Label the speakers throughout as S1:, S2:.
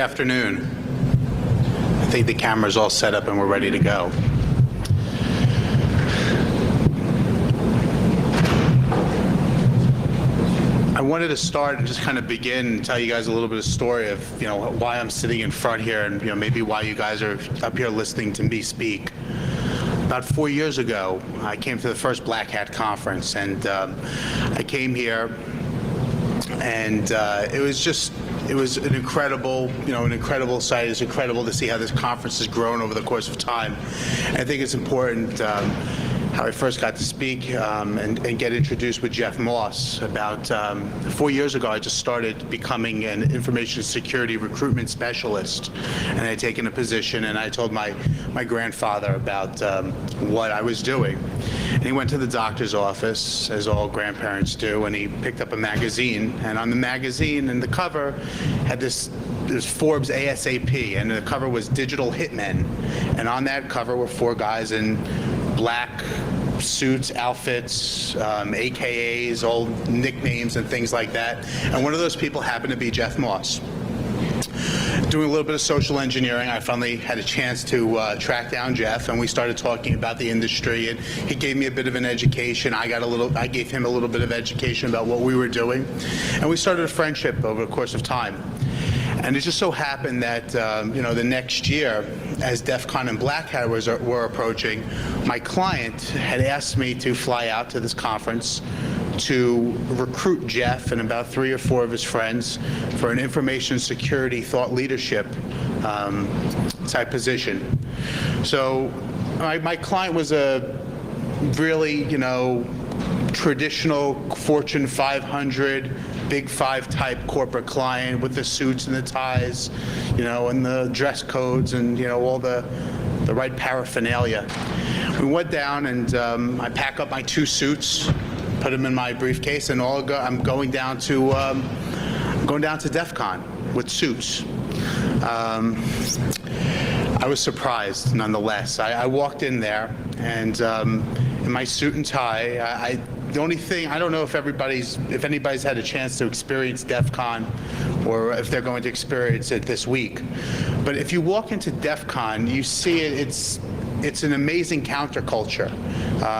S1: afternoon. I think the camera's all set up and we're ready to go. I wanted to start and just kind of begin and tell you guys a little bit of story of, why I'm sitting in front here and, maybe why you guys are up here listening to me speak. About 4 years ago, I came to the first Black Hat conference, and I came here, and it was an incredible, an incredible sight. It's incredible to see how this conference has grown over the course of time. And I think it's important how I first got to speak and get introduced with Jeff Moss. About 4 years ago, I just started becoming an information security recruitment specialist, and I had taken a position, and I told my grandfather about what I was doing. And he went to the doctor's office, as all grandparents do, and he picked up a magazine, and on the magazine and the cover had this Forbes ASAP, and the cover was Digital Hitmen, and on that cover were 4 guys in black suits, outfits, AKAs, all nicknames and things like that. And one of those people happened to be Jeff Moss. Doing a little bit of social engineering, I finally had a chance to track down Jeff, and we started talking about the industry, and he gave me a bit of an education. I gave him a little bit of education about what we were doing, and we started a friendship over the course of time. And it just so happened that, the next year, as DEF CON and Black Hat were approaching, my client had asked me to fly out to this conference to recruit Jeff and about 3 or 4 of his friends for an information security thought leadership type position. So my client was a really, traditional Fortune 500, Big 5 type corporate client with the suits and the ties, and the dress codes and, all the right paraphernalia. We went down, and I pack up my 2 suits, put them in my briefcase, and I'm going down to DEF CON with suits. I was surprised nonetheless. I walked in there, and in my suit and tie, the only thing, I don't know if anybody's had a chance to experience DEF CON or if they're going to experience it this week. But if you walk into DEF CON, you see it's an amazing counterculture.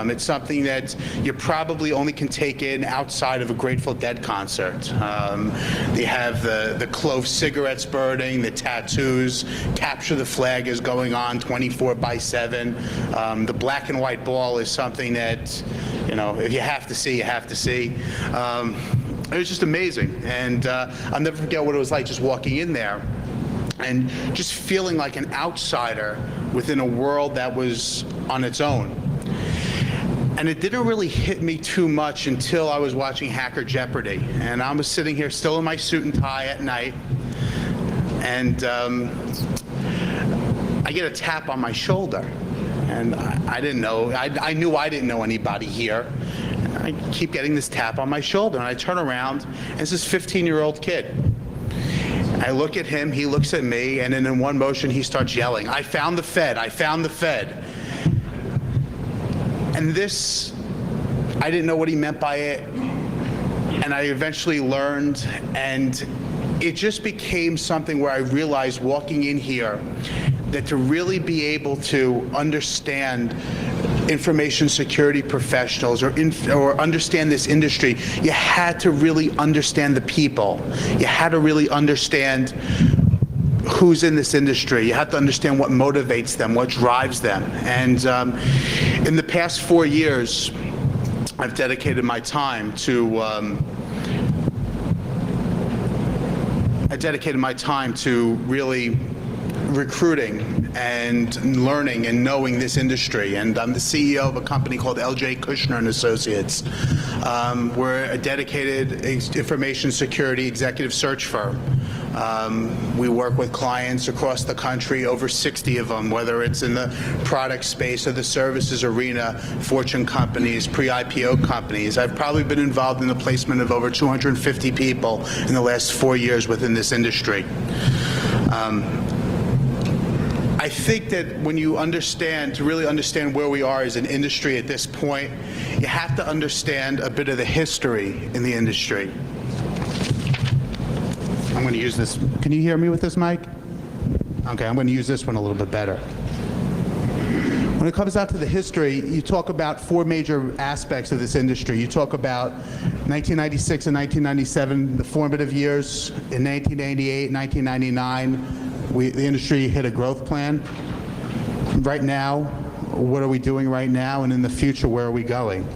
S1: It's something that you probably only can take in outside of a Grateful Dead concert. They have the clove cigarettes burning, the tattoos, Capture the Flag is going on 24/7. The black and white ball is something that, if you have to see, you have to see. It was just amazing, and I'll never forget what it was like just walking in there and just feeling like an outsider within a world that was on its own. And it didn't really hit me too much until I was watching Hacker Jeopardy, and I was sitting here still in my suit and tie at night, and I get a tap on my shoulder. And I didn't know, I knew I didn't know anybody here. I keep getting this tap on my shoulder, and I turn around, and it's this 15-year-old kid. I look at him, he looks at me, and then in one motion he starts yelling, "I found the Fed, I found the Fed." And this, I didn't know what he meant by it, and I eventually learned, and it just became something where I realized walking in here that to really be able to understand information security professionals or understand this industry, you had to really understand the people. You had to really understand who's in this industry. You have to understand what motivates them, what drives them. And in the past 4 years, I've dedicated my time to really recruiting and learning and knowing this industry. And I'm the CEO of a company called Kushner and Associates. We're a dedicated information security executive search firm. We work with clients across the country, over 60 of them, whether it's in the product space or the services arena, Fortune companies, pre-IPO companies. I've probably been involved in the placement of over 250 people in the last 4 years within this industry. I think that when you understand, to really understand where we are as an industry at this point, you have to understand a bit of the history in the industry. I'm going to use this. Can you hear me with this mic? Okay, I'm going to use this one a little bit better. When it comes out to the history, you talk about four major aspects of this industry. You talk about 1996 and 1997, the formative years. In 1988, 1999, the industry hit a growth plan. Right now, what are we doing right now? And in the future, where are we going?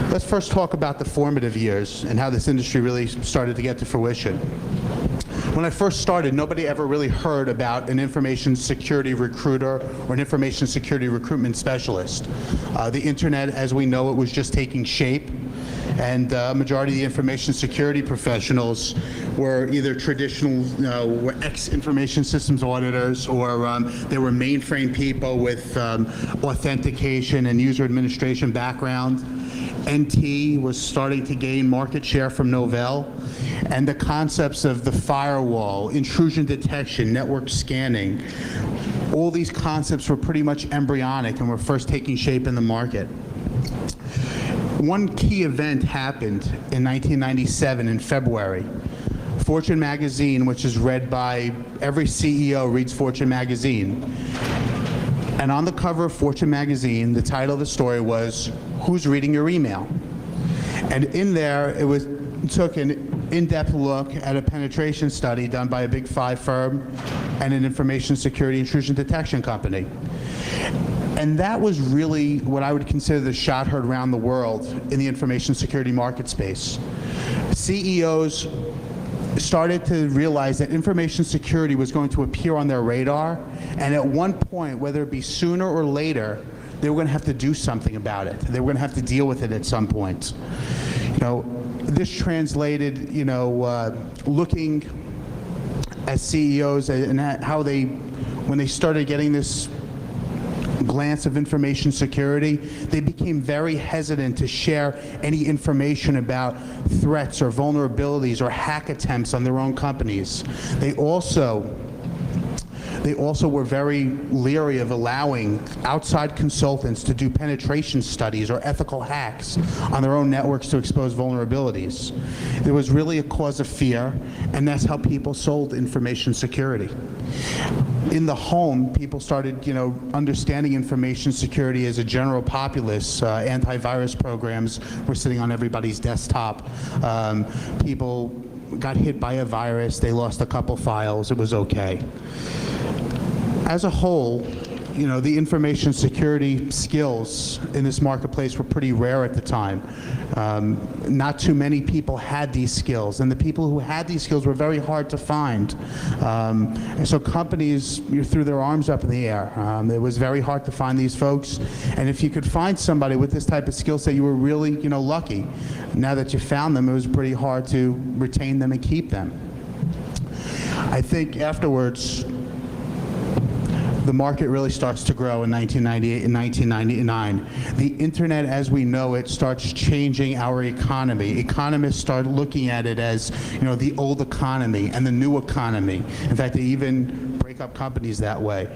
S1: Let's first talk about the formative years and how this industry really started to get to fruition. When I first started, nobody ever really heard about an information security recruiter or an information security recruitment specialist. The internet, as we know it, was just taking shape, and a majority of the information security professionals were either traditional, were ex-information systems auditors, or they were mainframe people with authentication and user administration background. NT was starting to gain market share from Novell, and the concepts of the firewall, intrusion detection, network scanning, all these concepts were pretty much embryonic and were first taking shape in the market. One key event happened in 1997 in February. Fortune magazine, which is read by every CEO, reads Fortune magazine. And on the cover of Fortune magazine, the title of the story was, "Who's reading your email?" And in there, took an in-depth look at a penetration study done by a Big Five firm and an information security intrusion detection company. And that was really what I would consider the shot heard around the world in the information security market space. CEOs started to realize that information security was going to appear on their radar, and at one point, whether it be sooner or later, they were going to have to do something about it. They were going to have to deal with it at some point. This translated, looking at CEOs and how when they started getting this glance of information security, they became very hesitant to share any information about threats or vulnerabilities or hack attempts on their own companies. They also were very leery of allowing outside consultants to do penetration studies or ethical hacks on their own networks to expose vulnerabilities. There was really a cause of fear, and that's how people sold information security. In the home, people started, understanding information security as a general populace. Antivirus programs were sitting on everybody's desktop. People got hit by a virus, they lost a couple files, it was okay. As a whole, the information security skills in this marketplace were pretty rare at the time. Not too many people had these skills, and the people who had these skills were very hard to find. And so companies threw their arms up in the air. It was very hard to find these folks, and if you could find somebody with this type of skill set, you were really, lucky. Now that you found them, it was pretty hard to retain them and keep them. I think afterwards, the market really starts to grow in 1998 and 1999. The internet as we know it starts changing our economy. Economists start looking at it as, the old economy and the new economy. In fact, they even break up companies that way.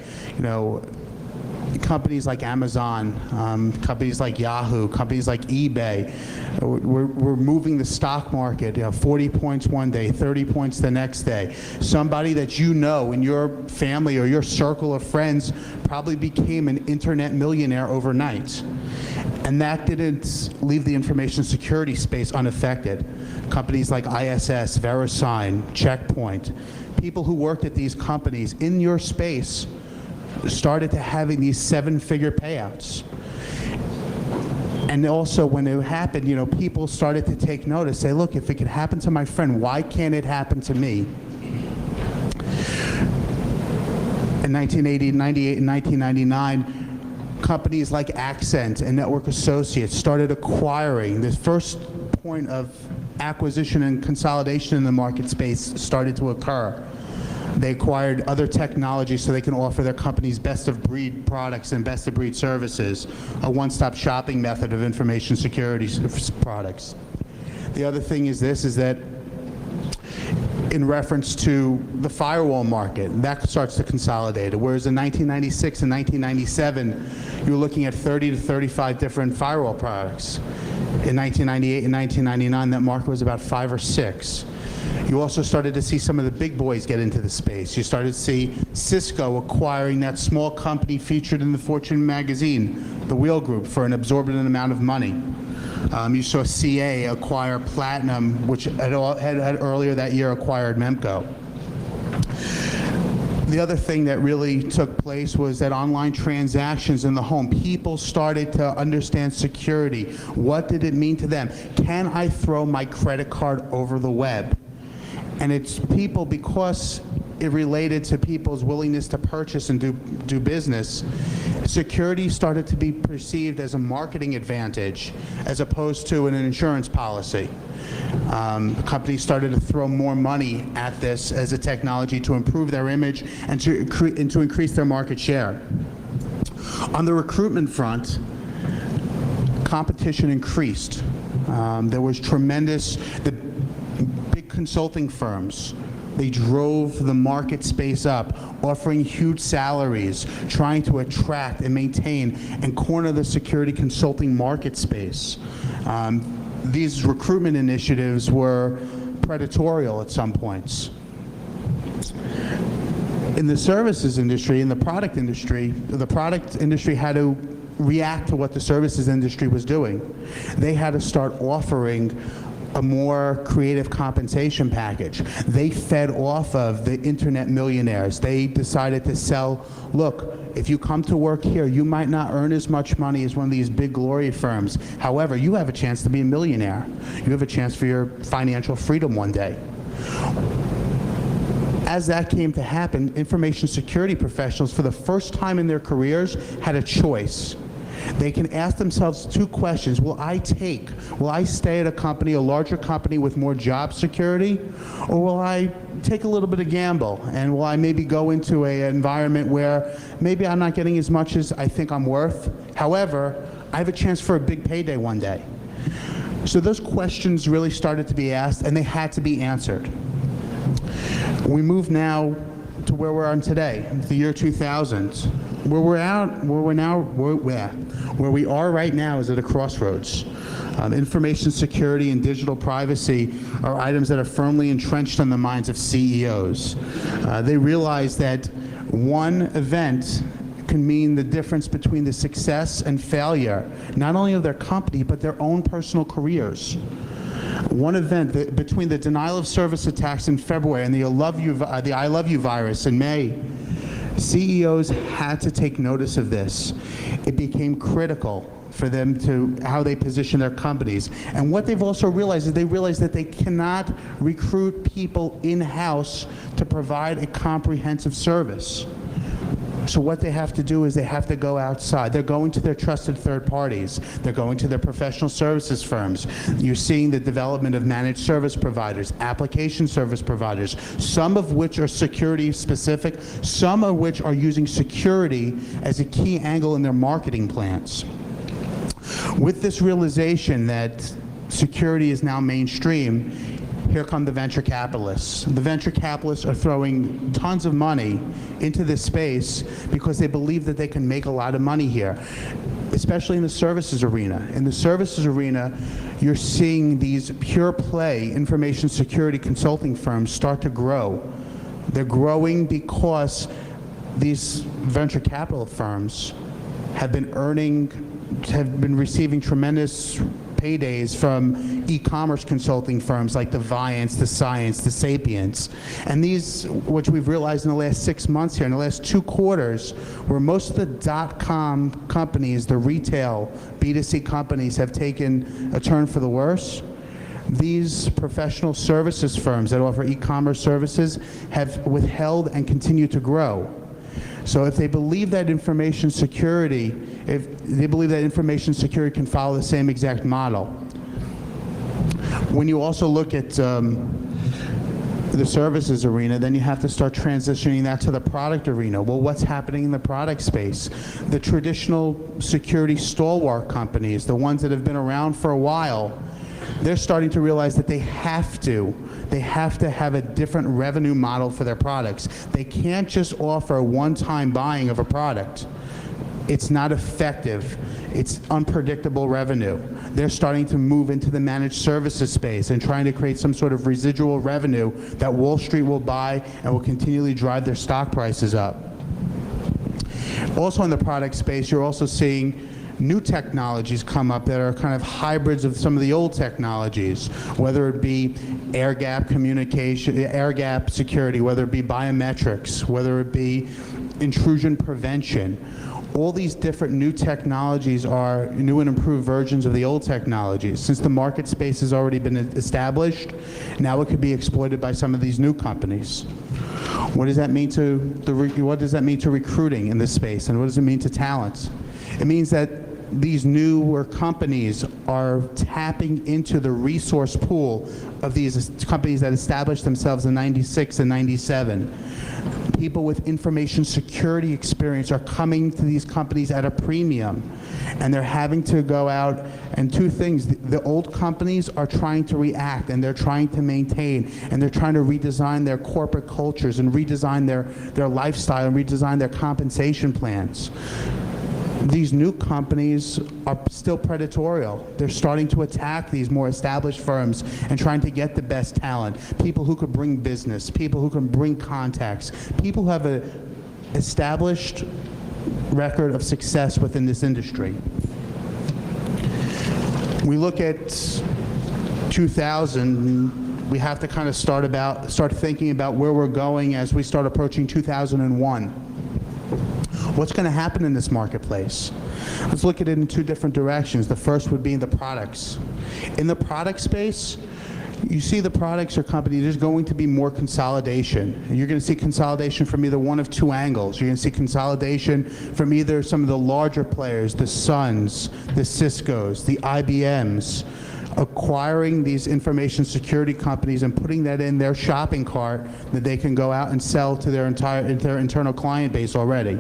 S1: Companies like Amazon, companies like Yahoo, companies like eBay, we're moving the stock market, 40 points one day, 30 points the next day. Somebody that in your family or your circle of friends probably became an internet millionaire overnight. And that didn't leave the information security space unaffected. Companies like ISS, VeriSign, Checkpoint, people who worked at these companies in your space started to having these seven-figure payouts. And also when it happened, people started to take notice, say, look, if it could happen to my friend, why can't it happen to me? In 1980, 98, and 1999, companies like Accent and Network Associates started acquiring. The first point of acquisition and consolidation in the market space started to occur. They acquired other technologies so they can offer their companies best-of-breed products and best-of-breed services, a one-stop shopping method of information security products. The other thing is that in reference to the firewall market, that starts to consolidate. Whereas in 1996 and 1997, you were looking at 30 to 35 different firewall products. In 1998 and 1999, that market was about 5 or 6. You also started to see some of the big boys get into the space. You started to see Cisco acquiring that small company featured in the Fortune magazine, the Wheel Group, for an absorbent amount of money. You saw CA acquire Platinum, which had earlier that year acquired Memco. The other thing that really took place was that online transactions in the home. People started to understand security. What did it mean to them? Can I throw my credit card over the web? And it's people, because it related to people's willingness to purchase and do business, security started to be perceived as a marketing advantage as opposed to an insurance policy. Companies started to throw more money at this as a technology to improve their image and to increase their market share. On the recruitment front, competition increased. There was the big consulting firms, they drove the market space up, offering huge salaries, trying to attract and maintain and corner the security consulting market space. These recruitment initiatives were predatory at some points. In the services industry, in the product industry had to react to what the services industry was doing. They had to start offering a more creative compensation package. They fed off of the internet millionaires. They decided to sell, look, if you come to work here, you might not earn as much money as one of these big glory firms. However, you have a chance to be a millionaire. You have a chance for your financial freedom one day. As that came to happen, information security professionals, for the first time in their careers, had a choice. They can ask themselves 2 questions. Will I stay at a company, a larger company with more job security, or will I take a little bit of gamble, and will I maybe go into an environment where maybe I'm not getting as much as I think I'm worth? However, I have a chance for a big payday one day. So those questions really started to be asked, and they had to be answered. We move now to where we're on today, the year 2000. Where we are right now is at a crossroads. Information security and digital privacy are items that are firmly entrenched on the minds of CEOs. They realize that one event can mean the difference between the success and failure, not only of their company, but their own personal careers. One event between the denial of service attacks in February and the I love you virus in May, CEOs had to take notice of this. It became critical for them to how they position their companies. And what they've also realized is that they cannot recruit people in-house to provide a comprehensive service. So what they have to do is they have to go outside. They're going to their trusted third parties. They're going to their professional services firms. You're seeing the development of managed service providers, application service providers, some of which are security specific, some of which are using security as a key angle in their marketing plans. With this realization that security is now mainstream, here come the venture capitalists. The venture capitalists are throwing tons of money into this space because they believe that they can make a lot of money here, especially in the services arena. In the services arena, you're seeing these pure play information security consulting firms start to grow. They're growing because these venture capital firms have been receiving tremendous paydays from e-commerce consulting firms like the Viants, the Science, the Sapiens. And these, which we've realized in the last 6 months here, in the last 2 quarters, where most of the .com companies, the retail B2C companies have taken a turn for the worse, these professional services firms that offer e-commerce services have withheld and continue to grow. So if they believe that information security, can follow the same exact model. When you also look at the services arena, then you have to start transitioning that to the product arena. Well, what's happening in the product space? The traditional security stalwart companies, the ones that have been around for a while, they're starting to realize that they have to have a different revenue model for their products. They can't just offer one-time buying of a product. It's not effective. It's unpredictable revenue. They're starting to move into the managed services space and trying to create some sort of residual revenue that Wall Street will buy and will continually drive their stock prices up. Also in the product space, you're also seeing new technologies come up that are kind of hybrids of some of the old technologies, whether it be air gap communication, air gap security, whether it be biometrics, whether it be intrusion prevention. All these different new technologies are new and improved versions of the old technologies. Since the market space has already been established, now it could be exploited by some of these new companies. What does that mean to recruiting in this space, and what does it mean to talent? It means that these newer companies are tapping into the resource pool of these companies that established themselves in '96 and '97. People with information security experience are coming to these companies at a premium, and they're having to go out and two things. The old companies are trying to react, and they're trying to maintain, and they're trying to redesign their corporate cultures and redesign their lifestyle and redesign their compensation plans. These new companies are still predatorial. They're starting to attack these more established firms and trying to get the best talent, people who could bring business, people who can bring contacts, people who have an established record of success within this industry. We look at 2000, we have to kind of start thinking about where we're going as we start approaching 2001. What's going to happen in this marketplace? Let's look at it in two different directions. The first would be the products. In the product space, you see the products or companies, there's going to be more consolidation. You're going to see consolidation from either one of two angles. You're going to see consolidation from either some of the larger players, the Suns, the Ciscos, the IBMs, acquiring these information security companies and putting that in their shopping cart that they can go out and sell to their internal client base already.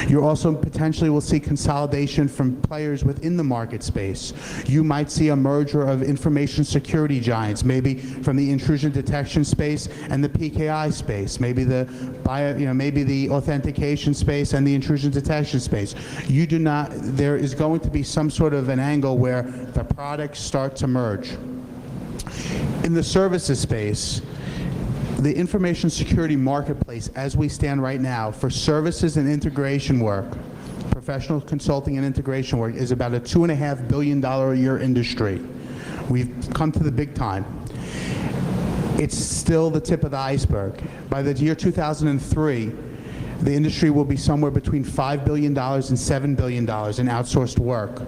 S1: You also potentially will see consolidation from players within the market space. You might see a merger of information security giants, maybe from the intrusion detection space and the PKI space, maybe maybe the authentication space and the intrusion detection space. There is going to be some sort of an angle where the products start to merge. In the services space, the information security marketplace as we stand right now for services and integration work, professional consulting and integration work, is about a $2.5 billion a year industry. We've come to the big time. It's still the tip of the iceberg. By the year 2003, the industry will be somewhere between $5 billion and $7 billion in outsourced work.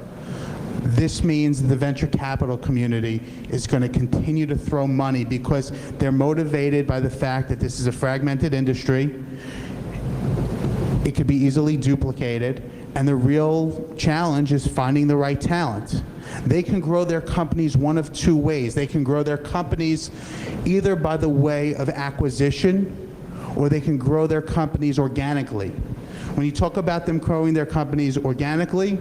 S1: This means the venture capital community is going to continue to throw money because they're motivated by the fact that this is a fragmented industry. It could be easily duplicated, and the real challenge is finding the right talent. They can grow their companies one of two ways. They can grow their companies either by the way of acquisition, or they can grow their companies organically. When you talk about them growing their companies organically,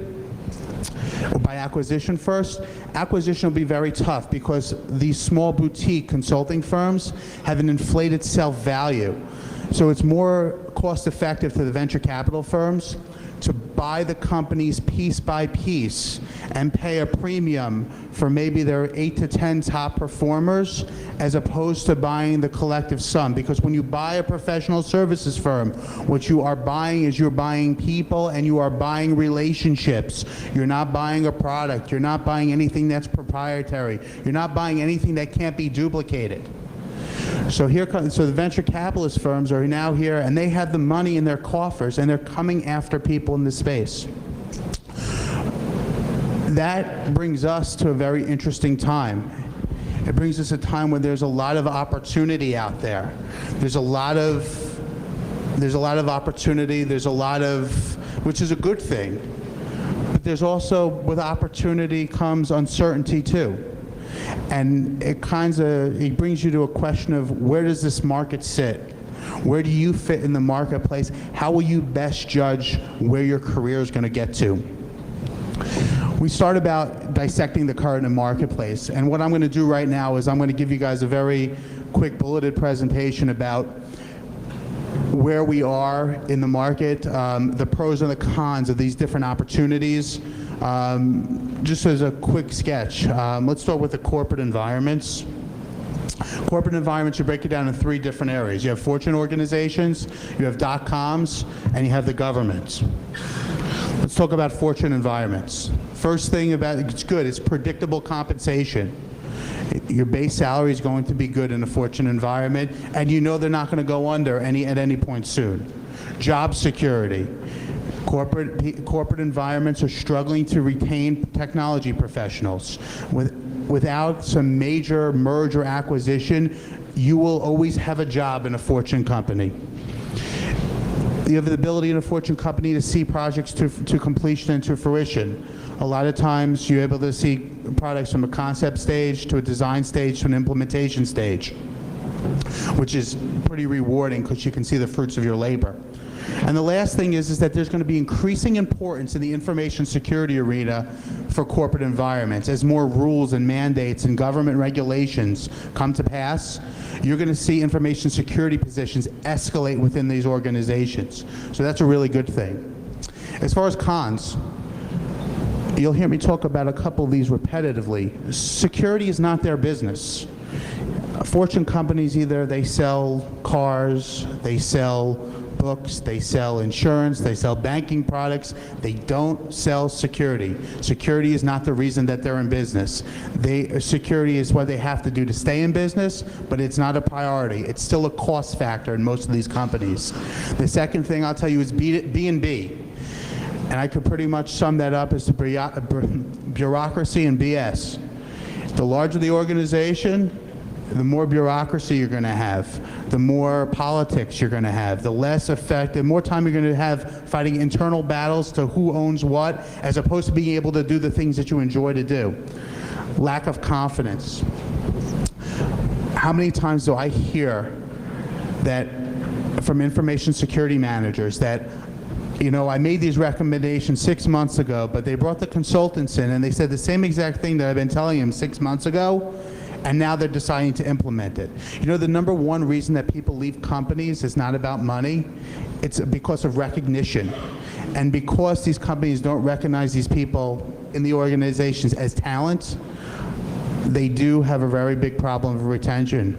S1: or by acquisition first, acquisition will be very tough because these small boutique consulting firms have an inflated self-value. So it's more cost-effective to the venture capital firms to buy the companies piece by piece and pay a premium for maybe their 8 to 10 top performers as opposed to buying the collective sum. Because when you buy a professional services firm, what you are buying is you're buying people and you are buying relationships. You're not buying a product. You're not buying anything that's proprietary. You're not buying anything that can't be duplicated. So the venture capitalist firms are now here, and they have the money in their coffers, and they're coming after people in this space. That brings us to a very interesting time. It brings us a time when there's a lot of opportunity out there. There's a lot of opportunity. Which is a good thing. But there's also, with opportunity comes uncertainty too. And it brings you to a question of where does this market sit? Where do you fit in the marketplace? How will you best judge where your career is going to get to? We start about dissecting the current marketplace, and what I'm going to do right now is I'm going to give you guys a very quick bulleted presentation about where we are in the market, the pros and the cons of these different opportunities. Just as a quick sketch, let's start with the corporate environments. Corporate environments, you break it down in 3 different areas. You have fortune organizations, you have .coms, and you have the governments. Let's talk about fortune environments. First thing about it's good, it's predictable compensation. Your base salary is going to be good in a fortune environment, and you know they're not going to go under at any point soon. Job security. Corporate environments are struggling to retain technology professionals. Without some major merger acquisition, you will always have a job in a fortune company. You have the ability in a fortune company to see projects to completion and to fruition. A lot of times you're able to see products from a concept stage to a design stage to an implementation stage, which is pretty rewarding because you can see the fruits of your labor. And the last thing is that there's going to be increasing importance in the information security arena for corporate environments. As more rules and mandates and government regulations come to pass, you're going to see information security positions escalate within these organizations. So that's a really good thing. As far as cons, you'll hear me talk about a couple of these repetitively. Security is not their business. Fortune companies, either they sell cars, they sell books, they sell insurance, they sell banking products. They don't sell security. Security is not the reason that they're in business. Security is what they have to do to stay in business, but it's not a priority. It's still a cost factor in most of these companies. The second thing I'll tell you is B&B. And I could pretty much sum that up as bureaucracy and BS. The larger the organization, the more bureaucracy you're going to have, the more politics you're going to have, the less effect, the more time you're going to have fighting internal battles to who owns what, as opposed to being able to do the things that you enjoy to do. Lack of confidence. How many times do I hear that from information security managers that, you know, I made these recommendations 6 months ago, but they brought the consultants in and they said the same exact thing that I've been telling them 6 months ago, and now they're deciding to implement it. You know, the number one reason that people leave companies is not about money. It's because of recognition. And because these companies don't recognize these people in the organizations as talent, they do have a very big problem of retention.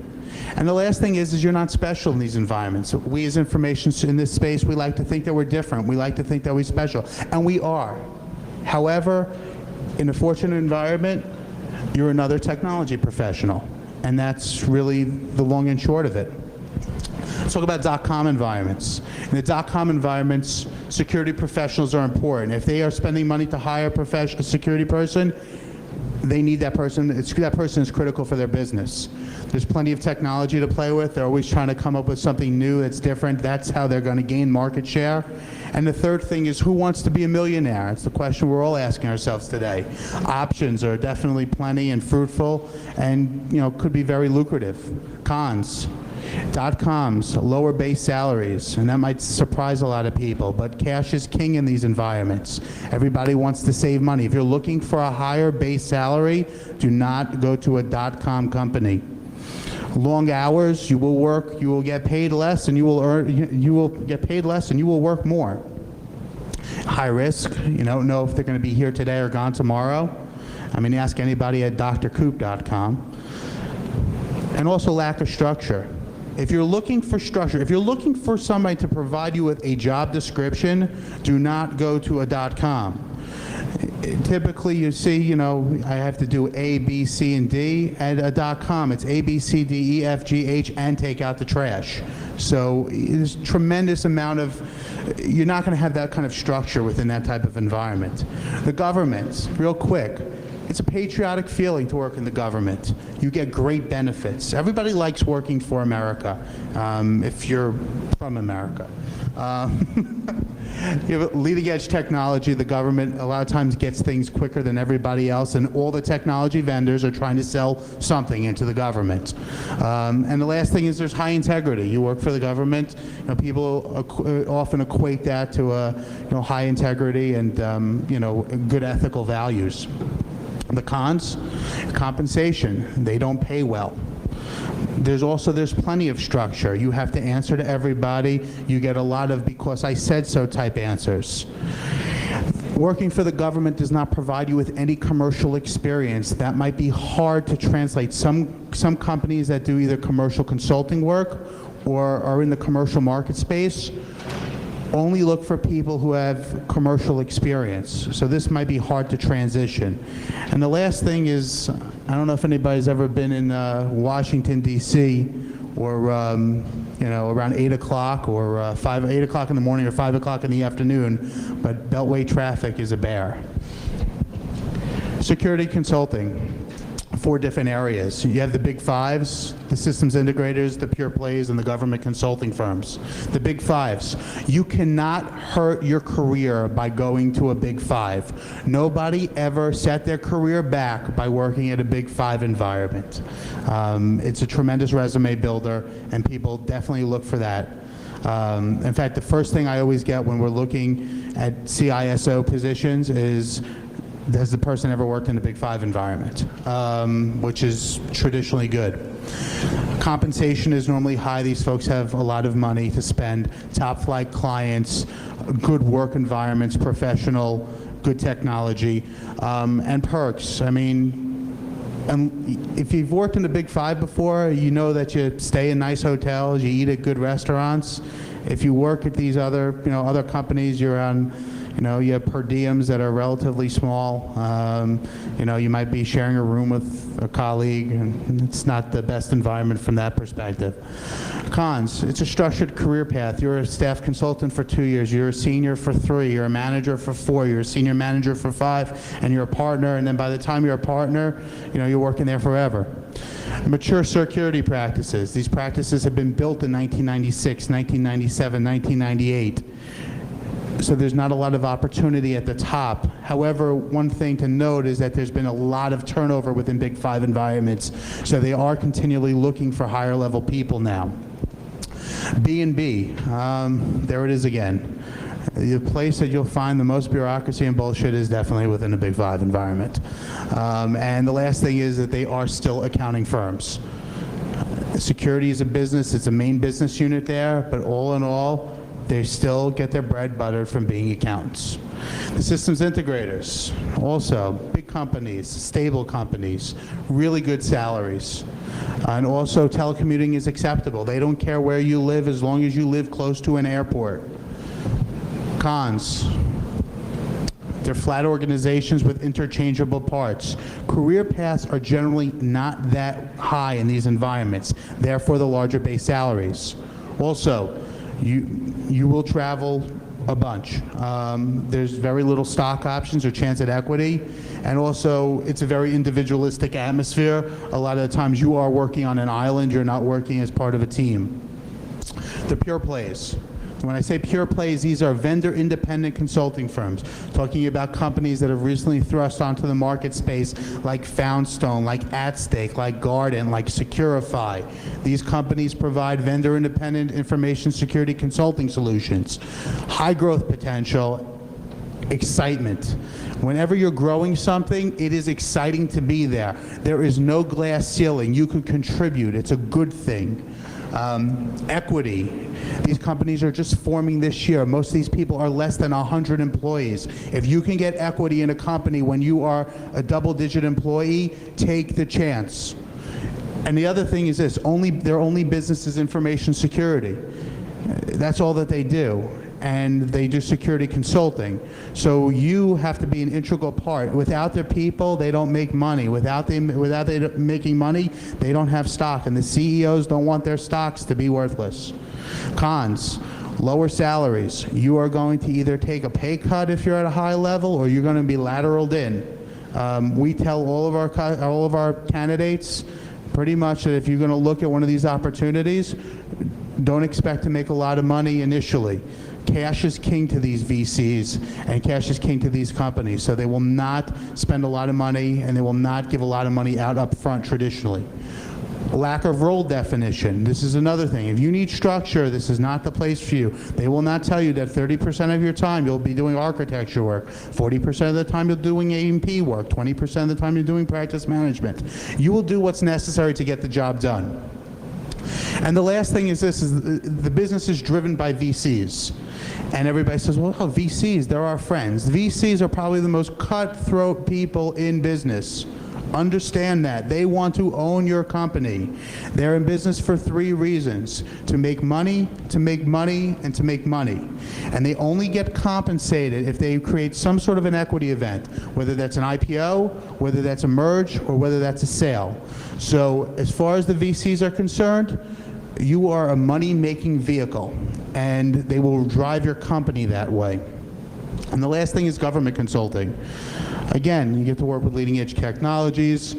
S1: And the last thing is you're not special in these environments. We as information in this space, we like to think that we're different. We like to think that we're special, and we are. However, in a fortunate environment, you're another technology professional, and that's really the long and short of it. Let's talk about .com environments. In the .com environments, security professionals are important. If they are spending money to hire a security person, they need that person. That person is critical for their business. There's plenty of technology to play with. They're always trying to come up with something new that's different. That's how they're going to gain market share. And the third thing is, who wants to be a millionaire? It's the question we're all asking ourselves today. Options are definitely plenty and fruitful, and could be very lucrative. Cons. .coms, lower base salaries, and that might surprise a lot of people, but cash is king in these environments. Everybody wants to save money. If you're looking for a higher base salary, do not go to a .com company. Long hours, you will work, you will get paid less, and you will get paid less, and you will work more. High risk, you don't know if they're going to be here today or gone tomorrow. I mean, ask anybody at drcoop.com. And also lack of structure. If you're looking for structure, if you're looking for somebody to provide you with a job description, do not go to a .com. Typically, you see, I have to do A, B, C, and D. At a .com, it's A, B, C, D, E, F, G, H, and take out the trash. So there's a tremendous amount of, you're not going to have that kind of structure within that type of environment. The government, real quick. It's a patriotic feeling to work in the government. You get great benefits. Everybody likes working for America, if you're from America. You have leading edge technology. The government a lot of times gets things quicker than everybody else, and all the technology vendors are trying to sell something into the government. And the last thing is there's high integrity. You work for the government. People often equate that to high integrity and good ethical values. The cons, compensation. They don't pay well. There's plenty of structure. You have to answer to everybody. You get a lot of because I said so type answers. Working for the government does not provide you with any commercial experience. That might be hard to translate. Some companies that do either commercial consulting work or are in the commercial market space only look for people who have commercial experience. So this might be hard to transition. And the last thing is, I don't know if anybody's ever been in Washington, D.C., or around 8 o'clock or 8 o'clock in the morning or 5 o'clock in the afternoon, but Beltway traffic is a bear. Security consulting. 4 different areas. You have the big fives, the systems integrators, the pure plays, and the government consulting firms. The big fives. You cannot hurt your career by going to a big five. Nobody ever set their career back by working at a big five environment. It's a tremendous resume builder, and people definitely look for that. In fact, the first thing I always get when we're looking at CISO positions is, has the person ever worked in a Big Five environment, which is traditionally good. Compensation is normally high. These folks have a lot of money to spend. Top flight clients, good work environments, professional, good technology, and perks. I mean, if you've worked in the Big Five before, you know that you stay in nice hotels, you eat at good restaurants. If you work at these other, other companies, you're on, you have per diems that are relatively small. You might be sharing a room with a colleague, and it's not the best environment from that perspective. Cons, it's a structured career path. You're a staff consultant for 2 years, you're a senior for 3, you're a manager for 4, you're a senior manager for 5, and you're a partner, and then by the time you're a partner, you're working there forever. Mature security practices. These practices have been built in 1996, 1997, 1998. So there's not a lot of opportunity at the top. However, one thing to note is that there's been a lot of turnover within Big Five environments, so they are continually looking for higher level people now. B&B, there it is again. The place that you'll find the most bureaucracy and bullshit is definitely within a Big Five environment. And the last thing is that they are still accounting firms. Security is a business, it's a main business unit there, but all in all, they still get their bread buttered from being accountants. The systems integrators, also big companies, stable companies, really good salaries. And also telecommuting is acceptable. They don't care where you live as long as you live close to an airport. Cons, they're flat organizations with interchangeable parts. Career paths are generally not that high in these environments, therefore the larger base salaries. Also, you will travel a bunch. There's very little stock options or chance at equity, and also it's a very individualistic atmosphere. A lot of the times you are working on an island, you're not working as part of a team. The pure plays. When I say pure plays, these are vendor independent consulting firms, talking about companies that have recently thrust onto the market space like Foundstone, like AtStake, like Garden, like Securify. These companies provide vendor independent information security consulting solutions. High growth potential, excitement. Whenever you're growing something, it is exciting to be there. There is no glass ceiling. You can contribute. It's a good thing. Equity. These companies are just forming this year. Most of these people are less than 100 employees. If you can get equity in a company when you are a double-digit employee, take the chance. And the other thing is this, their only business is information security. That's all that they do. And they do security consulting. So you have to be an integral part. Without their people, they don't make money. Without they making money, they don't have stock. And the CEOs don't want their stocks to be worthless. Cons, lower salaries. You are going to either take a pay cut if you're at a high level, or you're going to be lateraled in. We tell all of our candidates pretty much that if you're going to look at one of these opportunities, don't expect to make a lot of money initially. Cash is king to these VCs, and cash is king to these companies. So they will not spend a lot of money, and they will not give a lot of money out up front traditionally. Lack of role definition. This is another thing. If you need structure, this is not the place for you. They will not tell you that 30% of your time you'll be doing architecture work, 40% of the time you're doing A&P work, 20% of the time you're doing practice management. You will do what's necessary to get the job done. And the last thing is this, is the business is driven by VCs. And everybody says, well, VCs, they're our friends. VCs are probably the most cutthroat people in business. Understand that. They want to own your company. They're in business for 3 reasons: to make money, to make money, and to make money. And they only get compensated if they create some sort of an equity event, whether that's an IPO, whether that's a merge, or whether that's a sale. So as far as the VCs are concerned, you are a money-making vehicle, and they will drive your company that way. And the last thing is government consulting. Again, you get to work with leading-edge technologies,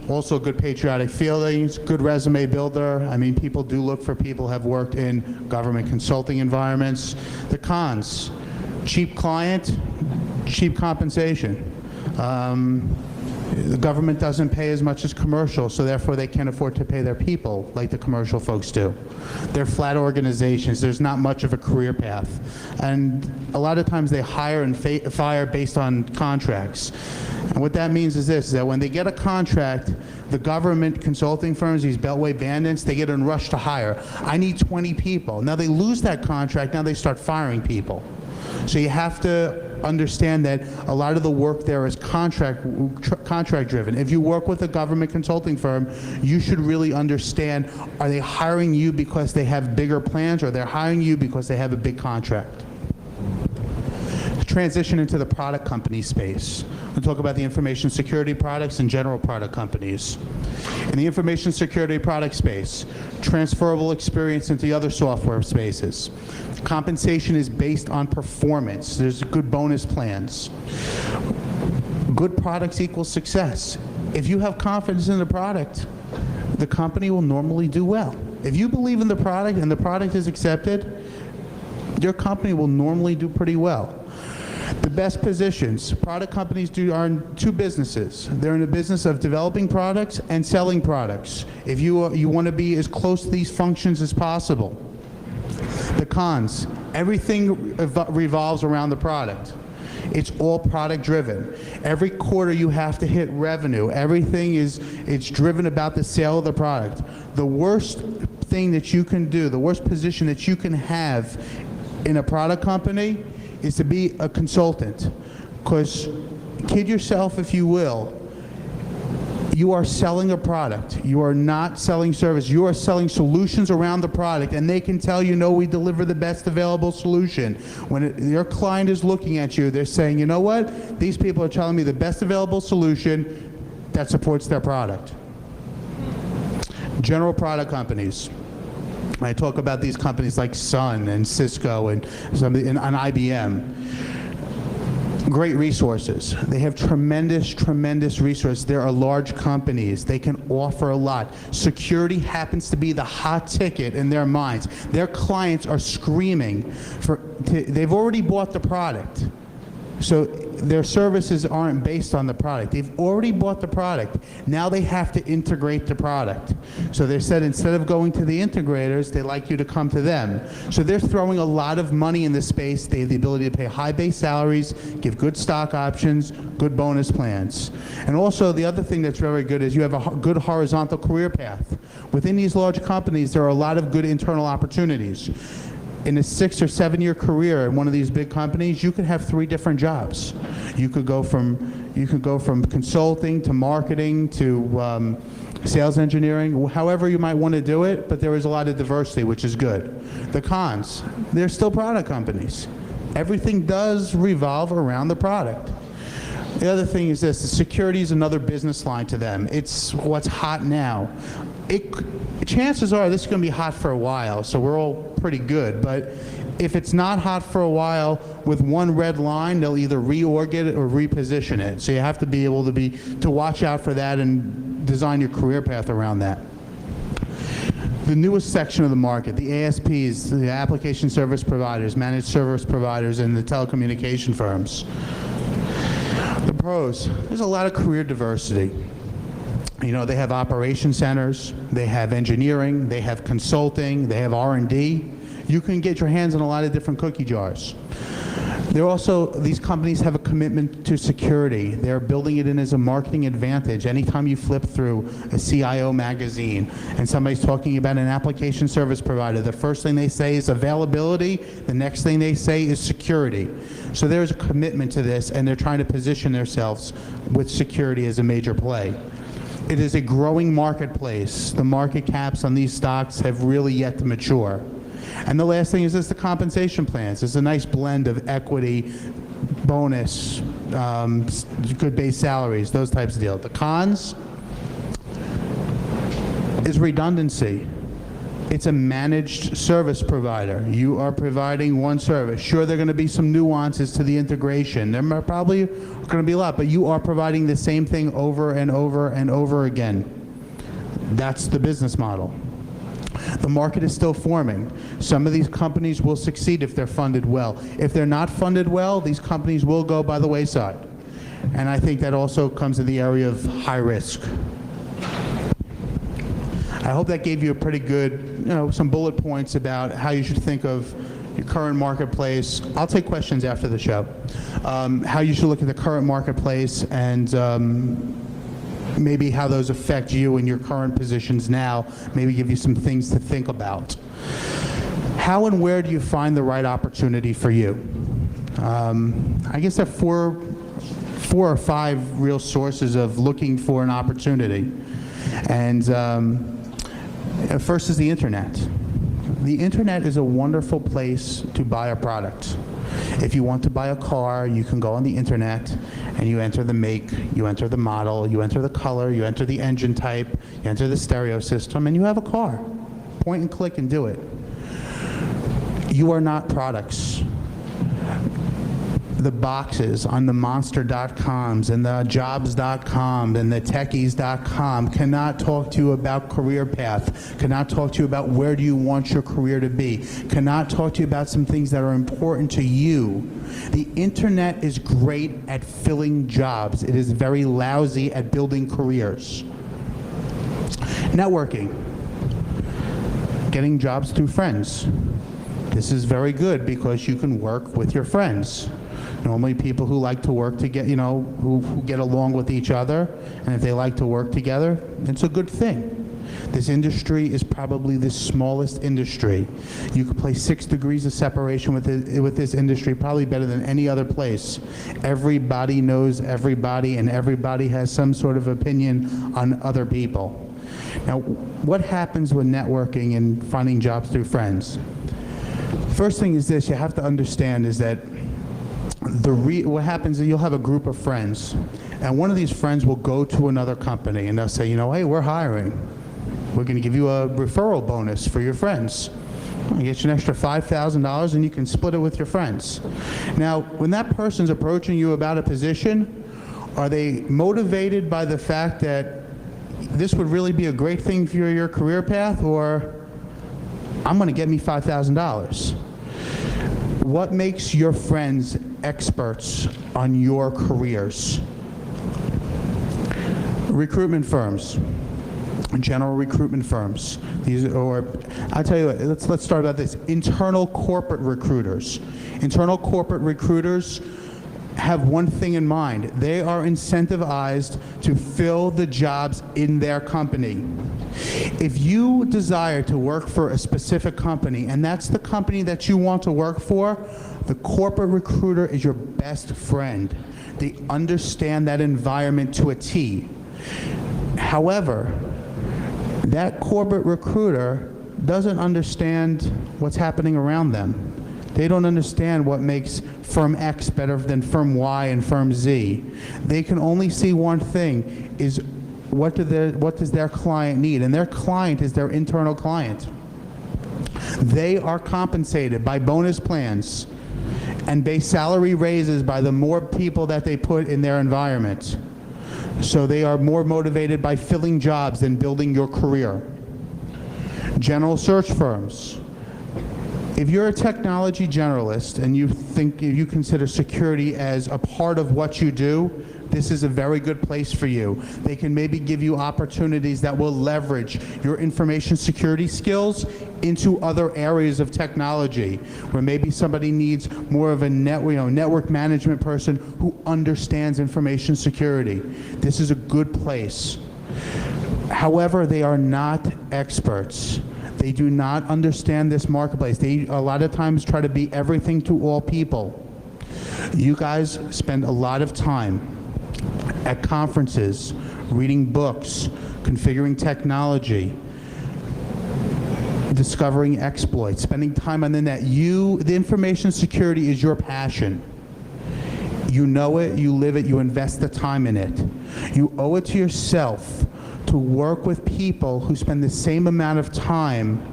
S1: also good patriotic feelings, good resume builder. I mean, people do look for people who have worked in government consulting environments. The cons: cheap client, cheap compensation. The government doesn't pay as much as commercial, so therefore they can't afford to pay their people like the commercial folks do. They're flat organizations. There's not much of a career path. And a lot of times they hire and fire based on contracts. And what that means is this, is that when they get a contract, the government consulting firms, these beltway bandits, they get in a rush to hire. I need 20 people. Now they lose that contract, now they start firing people. So you have to understand that a lot of the work there is contract driven. If you work with a government consulting firm, you should really understand, are they hiring you because they have bigger plans, or they're hiring you because they have a big contract? Transition into the product company space. We'll talk about the information security products and general product companies. In the information security product space, transferable experience into other software spaces. Compensation is based on performance. There's good bonus plans. Good products equals success. If you have confidence in the product, the company will normally do well. If you believe in the product and the product is accepted, your company will normally do pretty well. The best positions, product companies are in 2 businesses. They're in the business of developing products and selling products. If you want to be as close to these functions as possible. The cons: everything revolves around the product. It's all product driven. Every quarter you have to hit revenue. It's driven about the sale of the product. The worst thing that you can do, the worst position that you can have in a product company is to be a consultant. Because, kid yourself if you will, you are selling a product. You are not selling service. You are selling solutions around the product, and they can tell you, no, we deliver the best available solution. When your client is looking at you, they're saying, you know what? These people are telling me the best available solution that supports their product. General product companies. I talk about these companies like Sun and Cisco and IBM. Great resources. They have tremendous resources. There are large companies. They can offer a lot. Security happens to be the hot ticket in their minds. Their clients are screaming they've already bought the product. So their services aren't based on the product. They've already bought the product. Now they have to integrate the product. So they said instead of going to the integrators, they like you to come to them. So they're throwing a lot of money in this space. They have the ability to pay high base salaries, give good stock options, good bonus plans. And also the other thing that's very good is you have a good horizontal career path. Within these large companies, there are a lot of good internal opportunities. In a 6 or 7 year career in one of these big companies, you could have 3 different jobs. You could go from consulting to marketing to sales engineering, however you might want to do it, but there is a lot of diversity, which is good. The cons: they're still product companies. Everything does revolve around the product. The other thing is this: the security is another business line to them. It's what's hot now. Chances are this is going to be hot for a while, so we're all pretty good. But if it's not hot for a while, with one red line, they'll either reorg it or reposition it. So you have to be able to watch out for that and design your career path around that. The newest section of the market, the ASPs, the application service providers, managed service providers, and the telecommunication firms. The pros: there's a lot of career diversity. You know, they have operation centers, they have engineering, they have consulting, they have R&D. You can get your hands on a lot of different cookie jars. These companies have a commitment to security. They're building it in as a marketing advantage. Anytime you flip through a CIO magazine and somebody's talking about an application service provider, the first thing they say is availability, the next thing they say is security. So there's a commitment to this, and they're trying to position themselves with security as a major play. It is a growing marketplace. The market caps on these stocks have really yet to mature. And the last thing is the compensation plans. It's a nice blend of equity, bonus, good base salaries, those types of deals. The cons is redundancy. It's a managed service provider. You are providing one service. Sure, there are going to be some nuances to the integration. There are probably going to be a lot, but you are providing the same thing over and over and over again. That's the business model. The market is still forming. Some of these companies will succeed if they're funded well. If they're not funded well, these companies will go by the wayside. And I think that also comes in the area of high risk. I hope that gave you a pretty good, some bullet points about how you should think of your current marketplace. I'll take questions after the show. How you should look at the current marketplace and maybe how those affect you in your current positions now, maybe give you some things to think about. How and where do you find the right opportunity for you? I guess there are four or five real sources of looking for an opportunity. And first is the internet. The internet is a wonderful place to buy a product. If you want to buy a car, you can go on the internet and you enter the make, you enter the model, you enter the color, you enter the engine type, you enter the stereo system, and you have a car. Point and click and do it. You are not products. The boxes on the monster.coms and the jobs.com and the techies.com cannot talk to you about career path, cannot talk to you about where do you want your career to be, cannot talk to you about some things that are important to you. The internet is great at filling jobs. It is very lousy at building careers. Networking. Getting jobs through friends. This is very good because you can work with your friends. Normally people who like to work together, who get along with each other, and if they like to work together, it's a good thing. This industry is probably the smallest industry. You could play 6 degrees of separation with this industry, probably better than any other place. Everybody knows everybody, and everybody has some sort of opinion on other people. Now, what happens with networking and finding jobs through friends? First thing is this, you have to understand is that what happens is you'll have a group of friends, and one of these friends will go to another company and they'll say, hey, we're hiring. We're going to give you a referral bonus for your friends. I'll get you an extra $5,000 and you can split it with your friends. Now, when that person's approaching you about a position, are they motivated by the fact that this would really be a great thing for your career path, or I'm going to get me $5,000? What makes your friends experts on your careers? Recruitment firms, general recruitment firms. I'll tell you what, let's start about this. Internal corporate recruiters. Internal corporate recruiters have one thing in mind. They are incentivized to fill the jobs in their company. If you desire to work for a specific company, and that's the company that you want to work for, the corporate recruiter is your best friend. They understand that environment to a T. However, that corporate recruiter doesn't understand what's happening around them. They don't understand what makes firm X better than firm Y and firm Z. They can only see one thing, is what does their client need? And their client is their internal client. They are compensated by bonus plans and base salary raises by the more people that they put in their environment. So they are more motivated by filling jobs than building your career. General search firms. If you're a technology generalist and you consider security as a part of what you do,
S2: this is a very good place for you. They can maybe give you opportunities that will leverage your information security skills into other areas of technology, where maybe somebody needs more of a network management person who understands information security. This is a good place. However, they are not experts. They do not understand this marketplace. They a lot of times try to be everything to all people. You guys spend a lot of time at conferences, reading books, configuring technology, discovering exploits, spending time on the net. The information security is your passion. You know it, you live it, you invest the time in it. You owe it to yourself to work with people who spend the same amount of time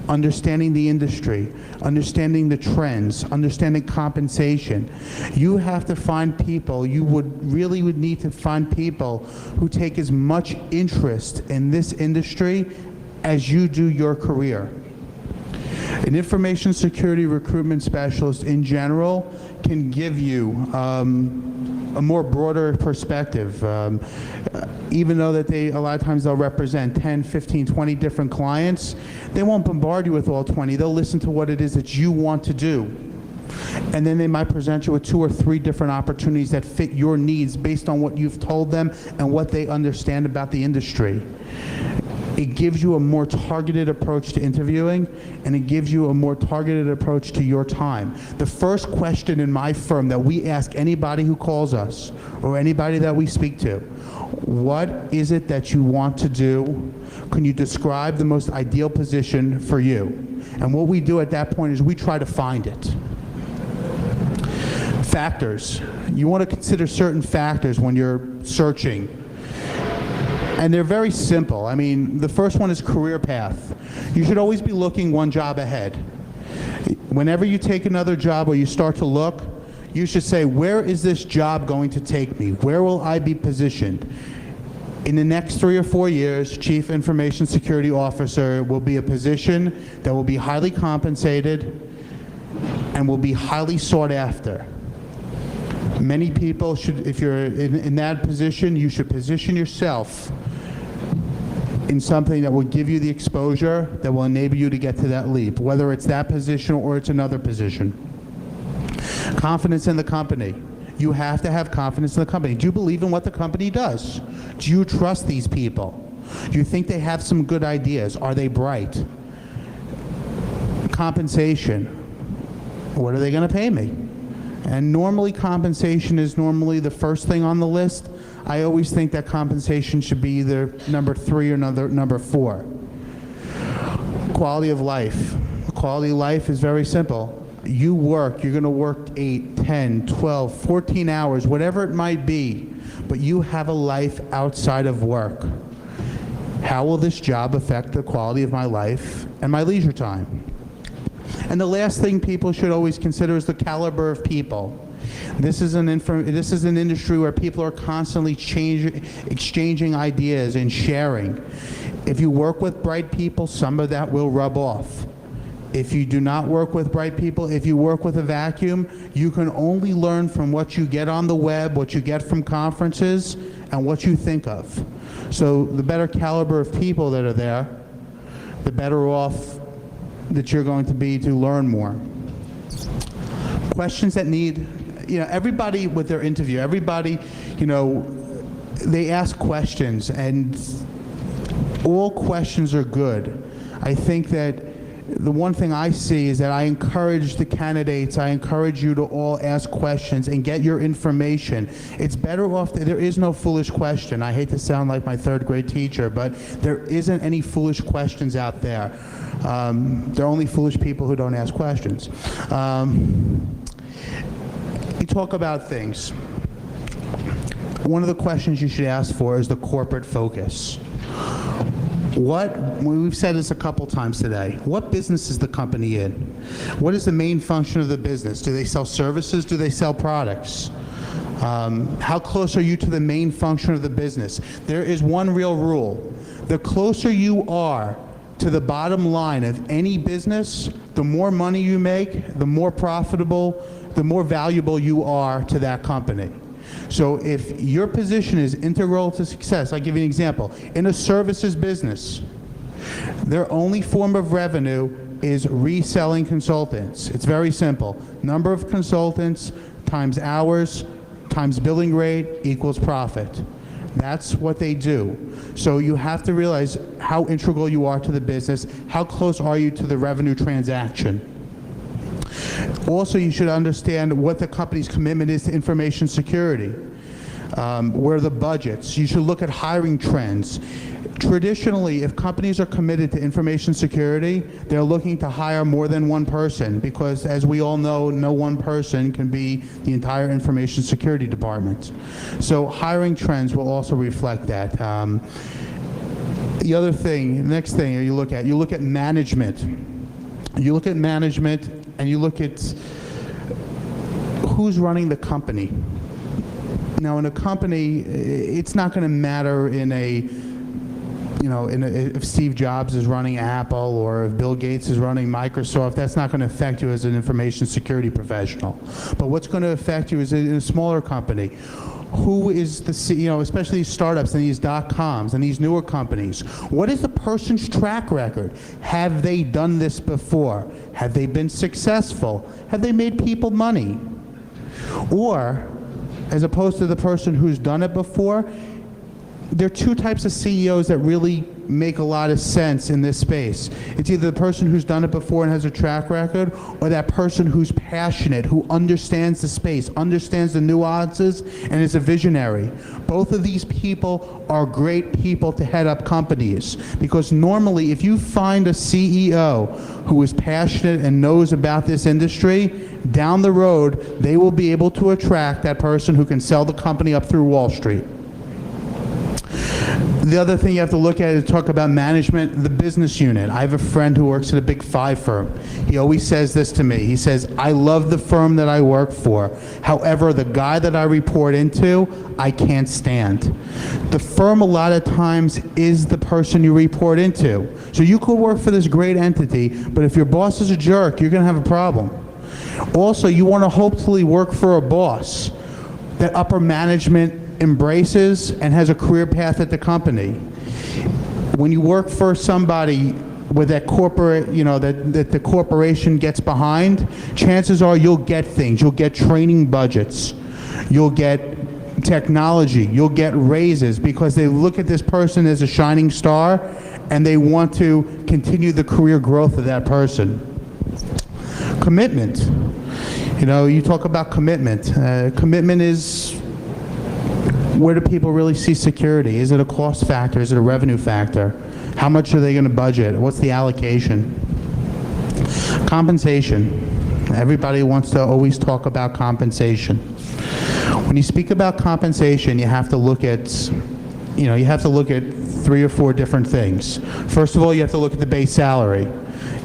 S2: understanding the industry, understanding the trends, understanding compensation. You have to find people, you would need to find people who take as much interest in this industry as you do your career. An information security recruitment specialist in general can give you a more broader perspective. Even though that a lot of times they'll represent 10, 15, 20 different clients, they won't bombard you with all 20. They'll listen to what it is that you want to do. And then they might present you with 2 or 3 different opportunities that fit your needs based on what you've told them and what they understand about the industry. It gives you a more targeted approach to interviewing, and it gives you a more targeted approach to your time. The first question in my firm that we ask anybody who calls us or anybody that we speak to, what is it that you want to do? Can you describe the most ideal position for you? And what we do at that point is we try to find it. Factors. You want to consider certain factors when you're searching. And they're very simple. I mean, the first one is career path. You should always be looking one job ahead. Whenever you take another job or you start to look, you should say, where is this job going to take me? Where will I be positioned? In the next 3 or 4 years, Chief Information Security Officer will be a position that will be highly compensated and will be highly sought after. Many people should, if you're in that position, you should position yourself in something that will give you the exposure that will enable you to get to that leap, whether it's that position or it's another position. Confidence in the company. You have to have confidence in the company. Do you believe in what the company does? Do you trust these people? Do you think they have some good ideas? Are they bright? Compensation. What are they going to pay me? And normally compensation is normally the first thing on the list. I always think that compensation should be either number 3 or number 4. Quality of life. Quality of life is very simple. You work, you're going to work 8, 10, 12, 14 hours, whatever it might be, but you have a life outside of work. How will this job affect the quality of my life and my leisure time? And the last thing people should always consider is the caliber of people. This is an industry where people are constantly exchanging ideas and sharing. If you work with bright people, some of that will rub off. If you do not work with bright people, if you work with a vacuum, you can only learn from what you get on the web, what you get from conferences, and what you think of. So the better caliber of people that are there, the better off that you're going to be to learn more. Questions that need, everybody with their interview, everybody, they ask questions, and all questions are good. I think that the one thing I see is that I encourage the candidates, I encourage you to all ask questions and get your information. It's better off, there is no foolish question. I hate to sound like my 3rd grade teacher, but there isn't any foolish questions out there. There are only foolish people who don't ask questions. You talk about things. One of the questions you should ask for is the corporate focus. We've said this a couple times today. What business is the company in? What is the main function of the business? Do they sell services? Do they sell products? How close are you to the main function of the business? There is one real rule. The closer you are to the bottom line of any business, the more money you make, the more profitable, the more valuable you are to that company. So if your position is integral to success, I'll give you an example. In a services business, their only form of revenue is reselling consultants. It's very simple. Number of consultants times hours times billing rate equals profit. That's what they do. So you have to realize how integral you are to the business, how close are you to the revenue transaction. Also, you should understand what the company's commitment is to information security. Where are the budgets? You should look at hiring trends. Traditionally, if companies are committed to information security, they're looking to hire more than one person because, as we all know, no one person can be the entire information security department. So hiring trends will also reflect that. The other thing, next thing you look at management. You look at management and you look at who's running the company. Now, in a company, it's not going to matter if Steve Jobs is running Apple or if Bill Gates is running Microsoft. That's not going to affect you as an information security professional. But what's going to affect you is in a smaller company. Who is the CEO, especially these startups and these .coms and these newer companies? What is the person's track record? Have they done this before? Have they been successful? Have they made people money? Or, as opposed to the person who's done it before, there are two types of CEOs that really make a lot of sense in this space. It's either the person who's done it before and has a track record, or that person who's passionate, who understands the space, understands the nuances, and is a visionary. Both of these people are great people to head up companies, because normally if you find a CEO who is passionate and knows about this industry, down the road they will be able to attract that person who can sell the company up through Wall Street. The other thing you have to look at is talk about management, the business unit. I have a friend who works at a Big 5 firm. He always says this to me. He says, I love the firm that I work for. However, the guy that I report into, I can't stand. The firm a lot of times is the person you report into. So you could work for this great entity, but if your boss is a jerk, you're going to have a problem. Also, you want to hopefully work for a boss that upper management embraces and has a career path at the company. When you work for somebody with that corporate, that the corporation gets behind, chances are you'll get things. You'll get training budgets. You'll get technology. You'll get raises because they look at this person as a shining star and they want to continue the career growth of that person. Commitment. You talk about commitment. Commitment is, where do people really see security? Is it a cost factor? Is it a revenue factor? How much are they going to budget? What's the allocation? Compensation. Everybody wants to always talk about compensation. When you speak about compensation, you have to look at, three or four different things. First of all, you have to look at the base salary.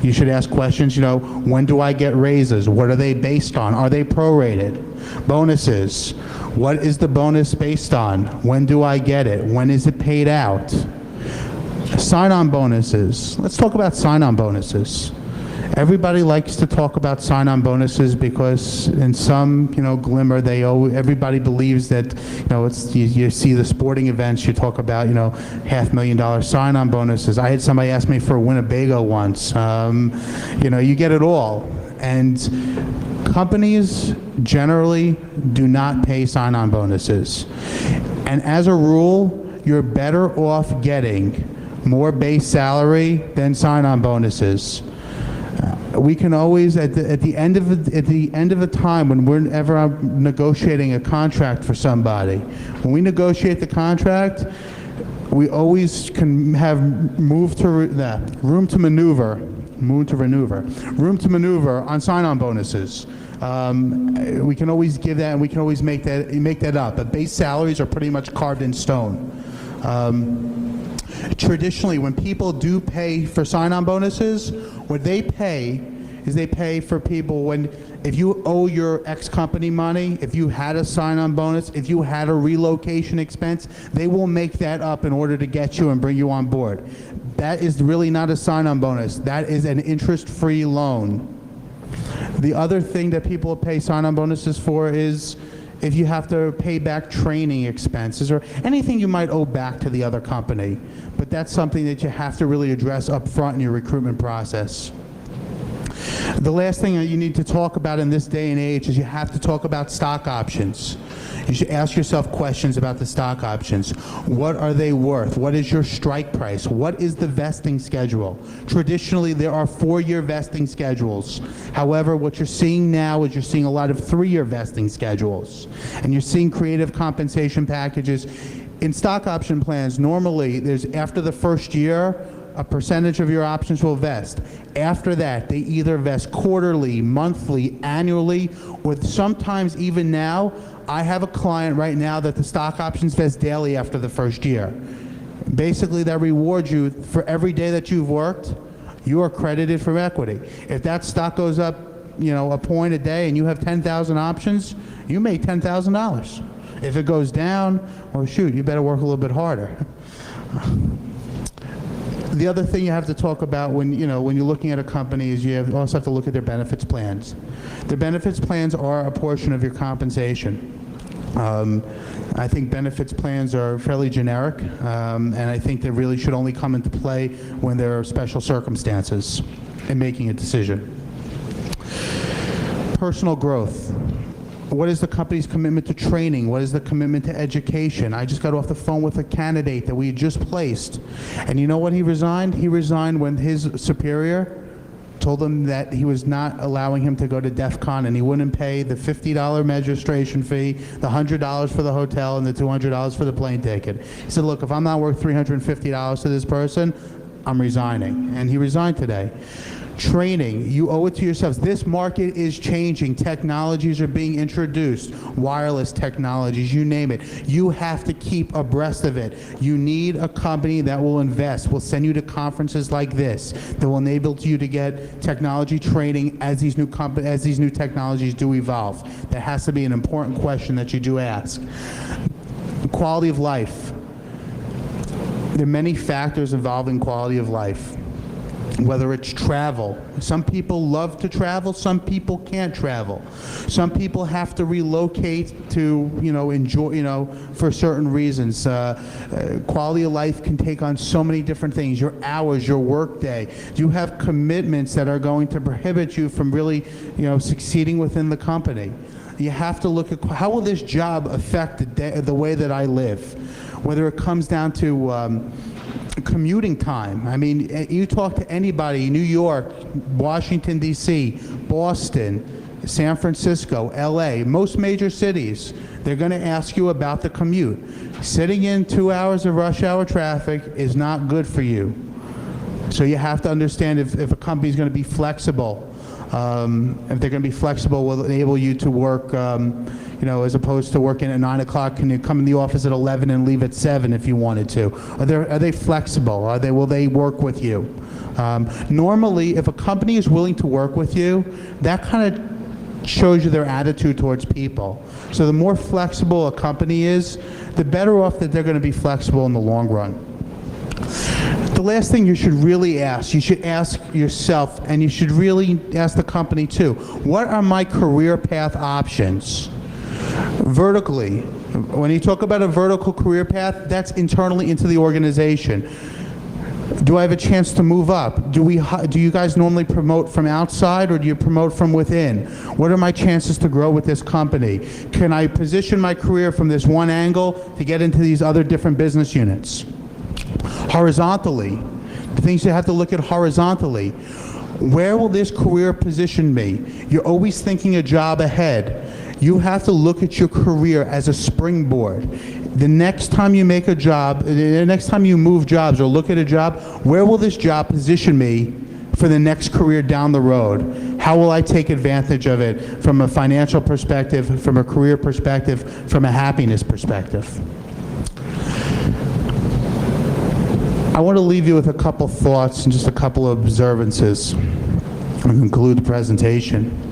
S2: You should ask questions, when do I get raises? What are they based on? Are they prorated? Bonuses. What is the bonus based on? When do I get it? When is it paid out? Sign-on bonuses. Let's talk about sign-on bonuses. Everybody likes to talk about sign-on bonuses because in some, glimmer, everybody believes that, you see the sporting events, you talk about, $500,000 sign-on bonuses. I had somebody ask me for a Winnebago once. You get it all. And companies generally do not pay sign-on bonuses. And as a rule, you're better off getting more base salary than sign-on bonuses. We can always, at the end of the time when we're ever negotiating a contract for somebody, when we negotiate the contract, we always can have room to maneuver on sign-on bonuses. We can always give that, and we can always make that up. But base salaries are pretty much carved in stone. Traditionally, when people do pay for sign-on bonuses, what they pay is they pay for people if you owe your ex-company money, if you had a sign-on bonus, if you had a relocation expense, they will make that up in order to get you and bring you on board. That is really not a sign-on bonus. That is an interest-free loan. The other thing that people pay sign-on bonuses for is if you have to pay back training expenses or anything you might owe back to the other company. But that's something that you have to really address up front in your recruitment process. The last thing that you need to talk about in this day and age is you have to talk about stock options. You should ask yourself questions about the stock options. What are they worth? What is your strike price? What is the vesting schedule? Traditionally, there are 4-year vesting schedules. However, what you're seeing now is you're seeing a lot of 3-year vesting schedules. And you're seeing creative compensation packages. In stock option plans, normally, there's after the first year, a percentage of your options will vest. After that, they either vest quarterly, monthly, annually, or sometimes even now, I have a client right now that the stock options vest daily after the first year. Basically, that rewards you for every day that you've worked, you are credited for equity. If that stock goes up, a point a day and you have 10,000 options, you make $10,000. If it goes down, well, shoot, you better work a little bit harder. The other thing you have to talk about when you're looking at a company is also have to look at their benefits plans. Their benefits plans are a portion of your compensation. I think benefits plans are fairly generic, and I think they really should only come into play when there are special circumstances in making a decision. Personal growth. What is the company's commitment to training? What is the commitment to education? I just got off the phone with a candidate that we just placed. And you know when he resigned? He resigned when his superior told him that he was not allowing him to go to DEF CON and he wouldn't pay the $50 registration fee, the $100 for the hotel, and the $200 for the plane ticket. He said, look, if I'm not worth $350 to this person, I'm resigning. And he resigned today. Training, you owe it to yourselves. This market is changing. Technologies are being introduced, wireless technologies, you name it. You have to keep abreast of it. You need a company that will invest, will send you to conferences like this, that will enable you to get technology training as these new technologies do evolve. That has to be an important question that you do ask. Quality of life. There are many factors involving quality of life. Whether it's travel. Some people love to travel, some people can't travel. Some people have to relocate to, enjoy, for certain reasons. Quality of life can take on so many different things. Your hours, your work day. You have commitments that are going to prohibit you from really, succeeding within the company. You have to look at how will this job affect the way that I live. Whether it comes down to commuting time. I mean, you talk to anybody, New York, Washington, D.C., Boston, San Francisco, L.A., most major cities, they're going to ask you about the commute. Sitting in 2 hours of rush hour traffic is not good for you. So you have to understand if a company is going to be flexible. If they're going to be flexible, will enable you to work, as opposed to working at 9 o'clock, can you come in the office at 11 and leave at 7 if you wanted to? Are they flexible? Will they work with you? Normally, if a company is willing to work with you, that kind of shows you their attitude towards people. So the more flexible a company is, the better off that they're going to be flexible in the long run. The last thing you should really ask, you should ask yourself, and you should really ask the company too, what are my career path options? Vertically, when you talk about a vertical career path, that's internally into the organization. Do I have a chance to move up? Do you guys normally promote from outside or do you promote from within? What are my chances to grow with this company? Can I position my career from this one angle to get into these other different business units? Horizontally, the things you have to look at horizontally. Where will this career position me? You're always thinking a job ahead. You have to look at your career as a springboard. The next time you make a job, the next time you move jobs or look at a job, where will this job position me for the next career down the road? How will I take advantage of it from a financial perspective, from a career perspective, from a happiness perspective? I want to leave you with a couple thoughts and just a couple of observances and conclude the presentation.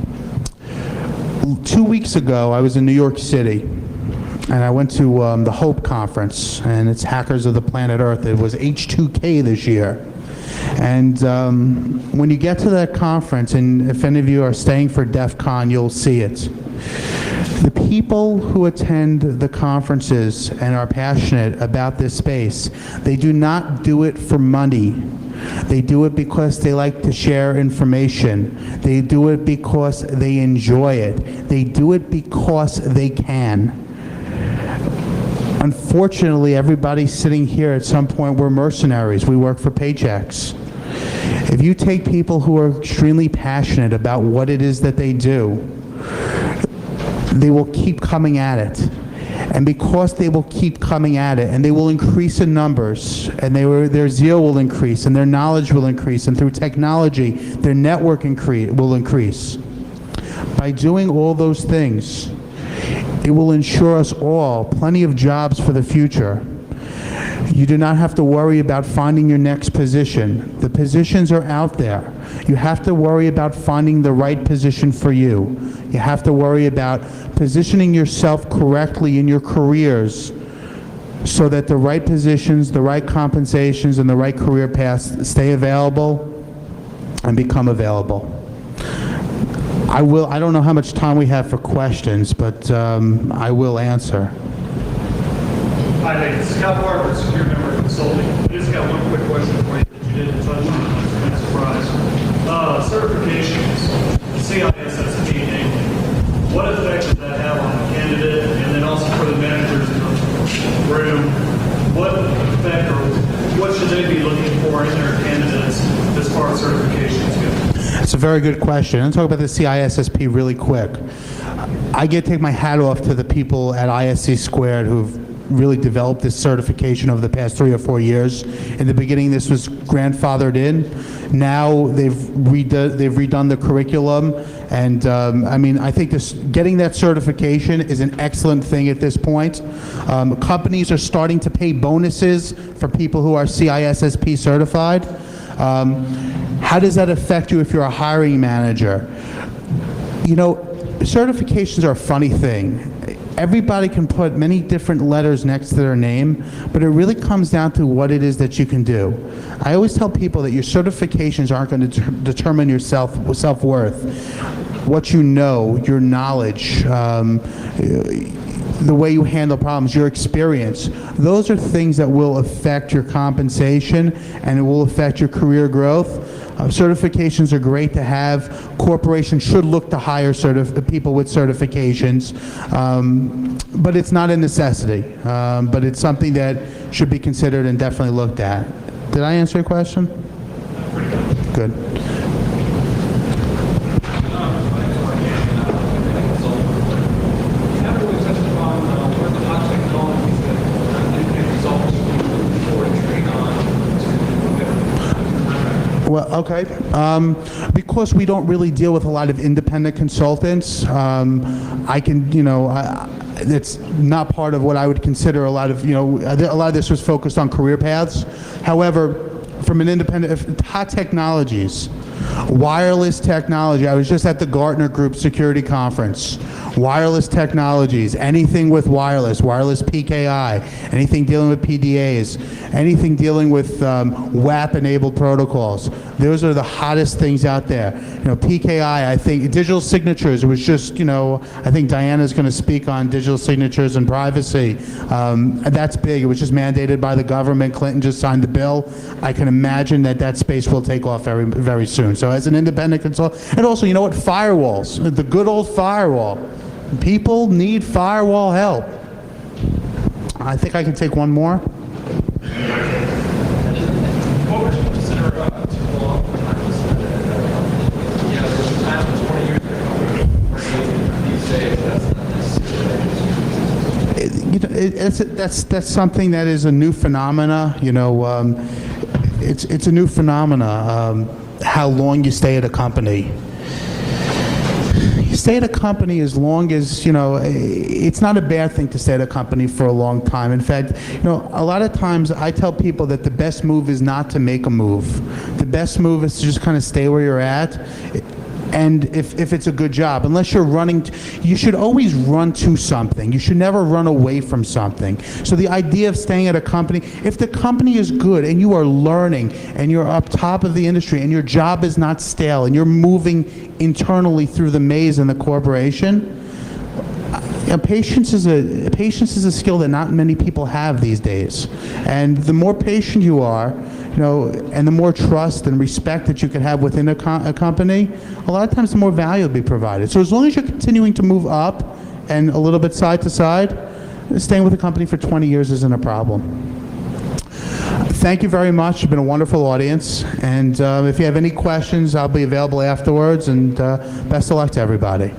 S2: 2 weeks ago, I was in New York City, and I went to the HOPE conference, and it's Hackers of the Planet Earth. It was H2K this year. And when you get to that conference, and if any of you are staying for DEF CON, you'll see it. The people who attend the conferences and are passionate about this space, they do not do it for money. They do it because they like to share information. They do it because they enjoy it. They do it because they can. Unfortunately, everybody sitting here at some point, we're mercenaries. We work for paychecks. If you take people who are extremely passionate about what it is that they do, they will keep coming at it. And because they will keep coming at it, and they will increase in numbers, and their zeal will increase, and their knowledge will increase, and through technology, their network will increase. By doing all those things, it will ensure us all plenty of jobs for the future. You do not have to worry about finding your next position. The positions are out there. You have to worry about finding the right position for you. You have to worry about positioning yourself correctly in your careers so that the right positions, the right compensations, and the right career paths stay available and become available. I don't know how much time we have for questions, but I will answer.
S3: Hi, this is Scott Barber, Secure Member Consulting. I just got one quick question for you that you didn't touch on. I'm surprised. Certifications, CISSP namely, what effect does that have on the candidate, and then also for the managers in the room? What effect or what should they be looking for in their candidates as far as certifications go?
S2: It's a very good question. I'll talk about the CISSP really quick. I get to take my hat off to the people at ISC Squared who've really developed this certification over the past 3 or 4 years. In the beginning, this was grandfathered in. Now they've redone the curriculum, and I think getting that certification is an excellent thing at this point. Companies are starting to pay bonuses for people who are CISSP certified. How does that affect you if you're a hiring manager? You know, certifications are a funny thing. Everybody can put many different letters next to their name, but it really comes down to what it is that you can do. I always tell people that your certifications aren't going to determine your self-worth. What you know, your knowledge, the way you handle problems, your experience, those are things that will affect your compensation and it will affect your career growth. Certifications are great to have. Corporations should look to hire people with certifications, but it's not a necessity. But it's something that should be considered and definitely looked at. Did I answer your question? Good. Well, okay. Because we don't really deal with a lot of independent consultants, I can, it's not part of what I would consider a lot of this was focused on career paths. However, from an independent, hot technologies, wireless technology, I was just at the Gartner Group Security Conference. Wireless technologies, anything with wireless PKI, anything dealing with PDAs, anything dealing with WAP-enabled protocols. Those are the hottest things out there. PKI, I think, digital signatures, it was just, I think Diana's going to speak on digital signatures and privacy. That's big. It was just mandated by the government. Clinton just signed the bill. I can imagine that space will take off very, very soon. So as an independent consultant, and also, firewalls, the good old firewall. People need firewall help. I think I can take one more.
S3: What would you consider too long? There's a time 20 years ago where these days that's not necessary.
S2: That's something that is a new phenomena. It's a new phenomena. How long you stay at a company. You stay at a company as long as, it's not a bad thing to stay at a company for a long time. In fact, a lot of times I tell people that the best move is not to make a move. The best move is to just kind of stay where you're at. And if it's a good job, unless you're running, you should always run to something. You should never run away from something. So the idea of staying at a company, if the company is good and you are learning and you're up top of the industry and your job is not stale and you're moving internally through the maze in the corporation, Patience is a skill that not many people have these days. And the more patient you are, and the more trust and respect that you can have within a company, a lot of times the more value will be provided. So as long as you're continuing to move up and a little bit side to side, staying with the company for 20 years isn't a problem. Thank you very much. You've been a wonderful audience. And if you have any questions, I'll be available afterwards. And best of luck to everybody.